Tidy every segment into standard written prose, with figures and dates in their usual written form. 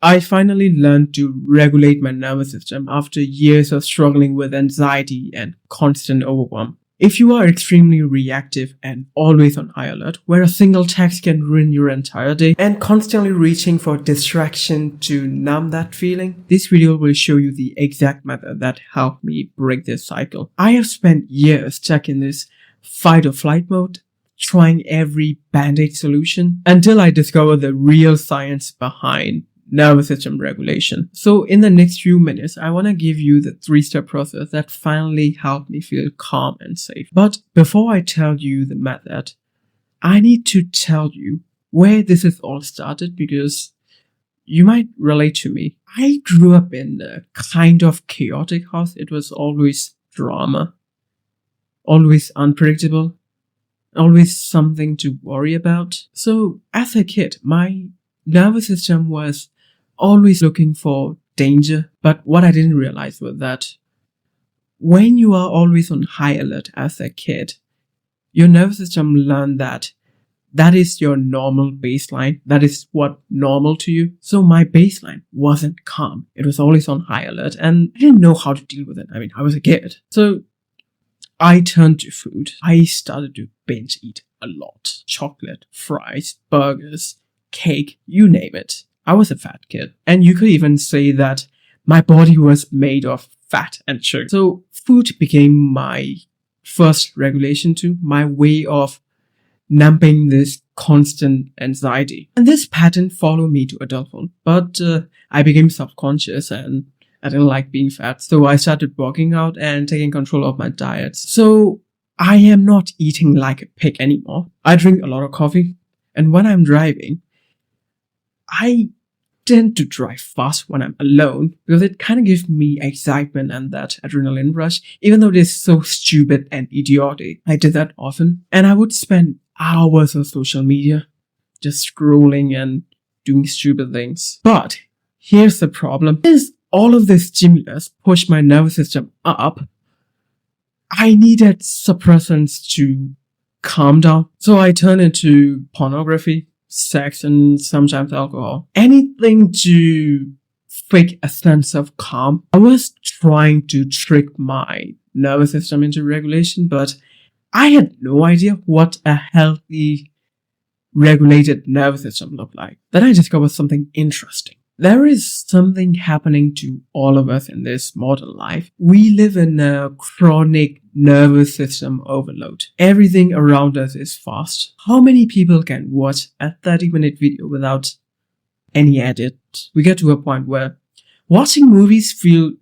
I finally learned to regulate my nervous system after years of struggling with anxiety and constant overwhelm. If you are extremely reactive and always on high alert, where a single text can ruin your entire day, and constantly reaching for distraction to numb that feeling, this video will show you the exact method that helped me break this cycle. I have spent years stuck in this fight or flight mode, trying every band-aid solution until I discovered the real science behind nervous system regulation. So in the next few minutes, I want to give you the 3-step process that finally helped me feel calm and safe. But before I tell you the method, I need to tell you where this is all started, because you might relate to me. I grew up in a kind of chaotic house. It was always drama, always unpredictable, always something to worry about. So as a kid, my nervous system was always looking for danger. But what I didn't realize was that when you are always on high alert as a kid, your nervous system learned that that is your normal baseline. That is what normal to you. So my baseline wasn't calm. It was always on high alert, and I didn't know how to deal with it. I mean, I was a kid. So I turned to food. I started to binge eat a lot. Chocolate, fries, burgers, cake, you name it. I was a fat kid. And you could even say that my body was made of fat and sugar. So food became my first regulation tool, my way of numbing this constant anxiety. And this pattern followed me to adulthood. But I became self-conscious and I didn't like being fat. So I started working out and taking control of my diet. So I am not eating like a pig anymore. I drink a lot of coffee. And when I'm driving, I tend to drive fast when I'm alone because it kind of gives me excitement and that adrenaline rush, even though it is so stupid and idiotic. I did that often, and I would spend hours on social media just scrolling and doing stupid things. But here's the problem. Since all of this stimulus pushed my nervous system up, I needed suppressants to calm down. So I turned into pornography, sex, and sometimes alcohol. Anything to fake a sense of calm. I was trying to trick my nervous system into regulation, but I had no idea what a healthy, regulated nervous system looked like. Then I discovered something interesting. There is something happening to all of us in this modern life. We live in a chronic nervous system overload. Everything around us is fast. How many people can watch a 30-minute video without any edit? We get to a point where watching movies feel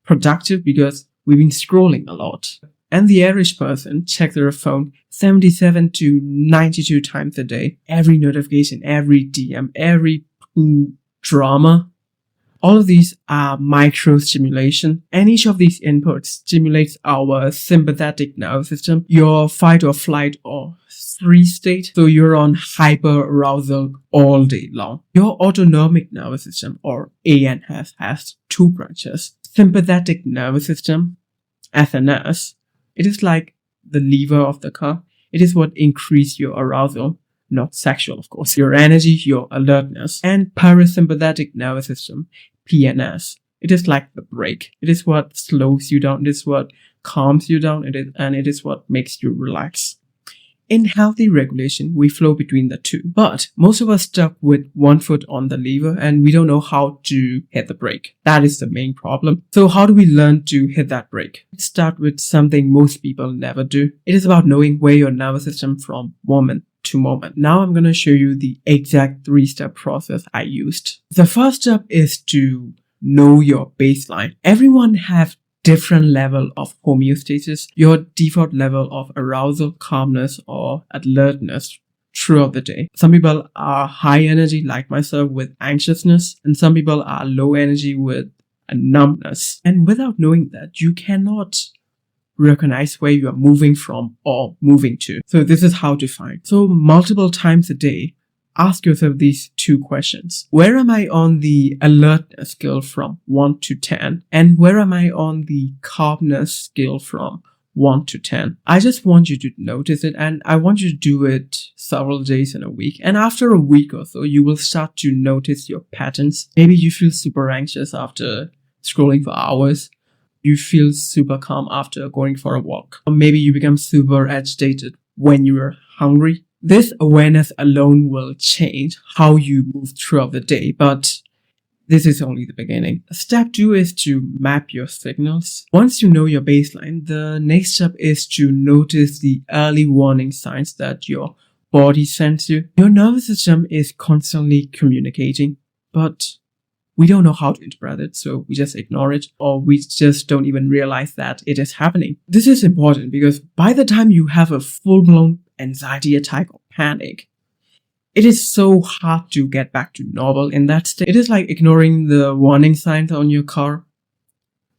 productive because we've been scrolling a lot. And the average person checks their phone 77 to 92 times a day. Every notification, every DM, every drama. All of these are micro stimulation, and each of these inputs stimulates our sympathetic nervous system, your fight or flight or freeze state. So you're on hyper arousal all day long. Your autonomic nervous system, or ANS, has 2 branches. Sympathetic nervous system, SNS, it is like the lever of the car. It is what increases your arousal. Not sexual, of course. Your energy, your alertness. And parasympathetic nervous system, PNS. It is like the brake. It is what slows you down. It is what calms you down. It is what makes you relax. In healthy regulation, we flow between the two. But most of us stuck with one foot on the lever and we don't know how to hit the brake. That is the main problem. So how do we learn to hit that brake? Let's start with something most people never do. It is about knowing where your nervous system from moment to moment. Now I'm going to show you the exact 3-step process I used. The first step is to know your baseline. Everyone have different level of homeostasis, your default level of arousal, calmness, or alertness throughout the day. Some people are high energy, like myself, with anxiousness, and some people are low energy with a numbness. And without knowing that, you cannot recognize where you are moving from or moving to. So this is how to find. So multiple times a day, ask yourself these 2 questions. Where am I on the alertness scale from 1 to 10? And where am I on the calmness scale from 1 to 10. I just want you to notice it, and I want you to do it several days in a week. And after a week or so, you will start to notice your patterns. Maybe you feel super anxious after scrolling for hours. You feel super calm after going for a walk. Or maybe you become super agitated when you're hungry. This awareness alone will change how you move throughout the day, but this is only the beginning. Step 2 is to map your signals. Once you know your baseline, the next step is to notice the early warning signs that your body sends you. Your nervous system is constantly communicating, but we don't know how to interpret it, so we just ignore it, or we just don't even realize that it is happening. This is important because by the time you have a full-blown anxiety attack or panic, it is so hard to get back to normal in that state. It is like ignoring the warning signs on your car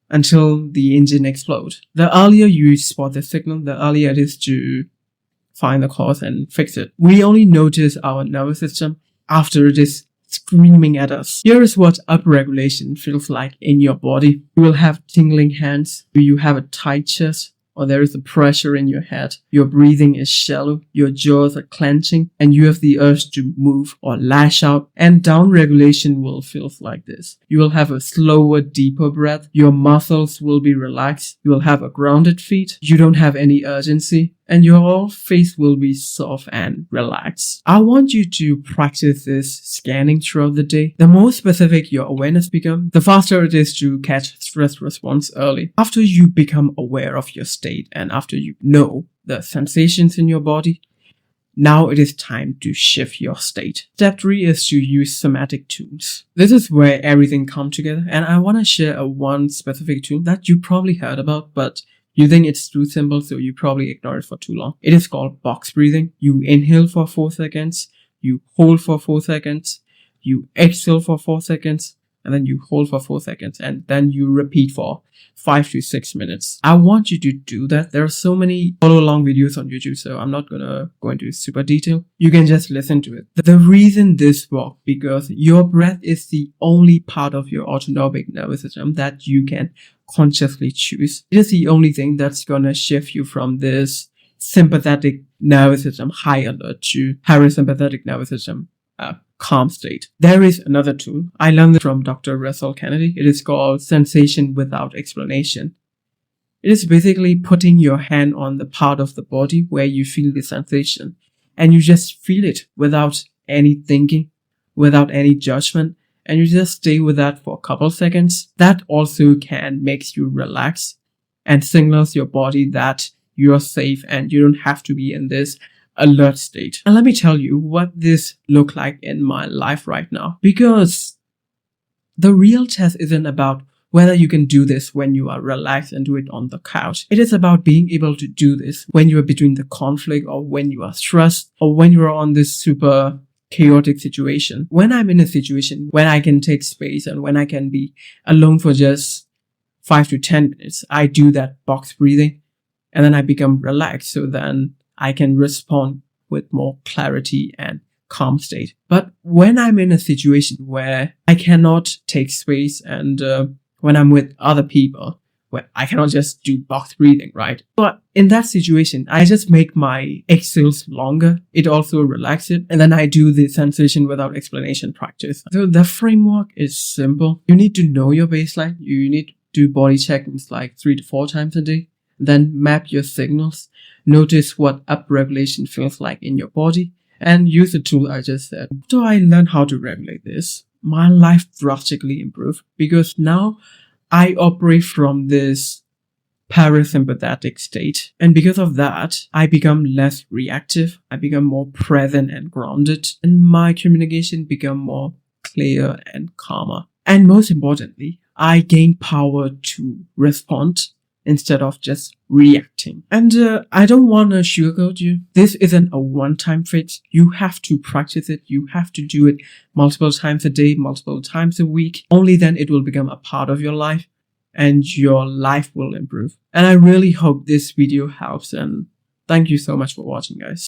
until the engine explodes. The earlier you spot the signal, the earlier it is to find the cause and fix it. We only notice our nervous system after it is screaming at us. Here is what upregulation feels like in your body. You will have tingling hands, you have a tight chest, or there is a pressure in your head. Your breathing is shallow, your jaws are clenching, and you have the urge to move or lash out. And downregulation will feel like this. You will have a slower, deeper breath. Your muscles will be relaxed. You will have a grounded feet. You don't have any urgency. And your whole face will be soft and relaxed. I want you to practice this scanning throughout the day. The more specific your awareness becomes, the faster it is to catch stress response early. After you become aware of your state and after you know the sensations in your body, now it is time to shift your state. Step 3 is to use somatic tools. This is where everything comes together, and I want to share one specific tool that you probably heard about, but you think it's too simple, so you probably ignore it for too long. It is called box breathing. You inhale for 4 seconds, you hold for 4 seconds, you exhale for 4 seconds, and then you hold for 4 seconds, and then you repeat for 5 to 6 minutes. I want you to do that. There are so many follow-along videos on YouTube, so I'm not gonna go into super detail. You can just listen to it. The reason this works, because your breath is the only part of your autonomic nervous system that you can consciously choose. It is the only thing that's gonna shift you from this sympathetic nervous system high alert to parasympathetic nervous system calm state. There is another tool. I learned it from Dr. Russell Kennedy. It is called sensation without explanation. It is basically putting your hand on the part of the body where you feel the sensation, and you just feel it without any thinking, without any judgment, and you just stay with that for a couple seconds. That also can make you relax and signals your body that you're safe and you don't have to be in this alert state. And let me tell you what this look like in my life right now, because the real test isn't about whether you can do this when you are relaxed and do it on the couch. It is about being able to do this when you are between the conflict, or when you are stressed, or when you are on this super chaotic situation. When I'm in a situation when I can take space and when I can be alone for just 5 to 10 minutes, I do that box breathing, and then I become relaxed, so then I can respond with more clarity and calm state. But when I'm in a situation where I cannot take space, and when I'm with other people, where I cannot just do box breathing, right? But in that situation, I just make my exhales longer. It also relaxes it. And then I do the sensation without explanation practice. So the framework is simple. You need to know your baseline. You need to do body check-ins like 3 to 4 times a day. Then map your signals. Notice what upregulation feels like in your body, and use the tool I just said. After I learned how to regulate this, my life drastically improved, because now I operate from this parasympathetic state. And because of that, I become less reactive. I become more present and grounded, and my communication become more clear and calmer. And most importantly, I gain power to respond instead of just reacting. And I don't want to sugarcoat you. This isn't a one-time fix. You have to practice it. You have to do it multiple times a day, multiple times a week. Only then it will become a part of your life, and your life will improve. And I really hope this video helps, and thank you so much for watching, guys.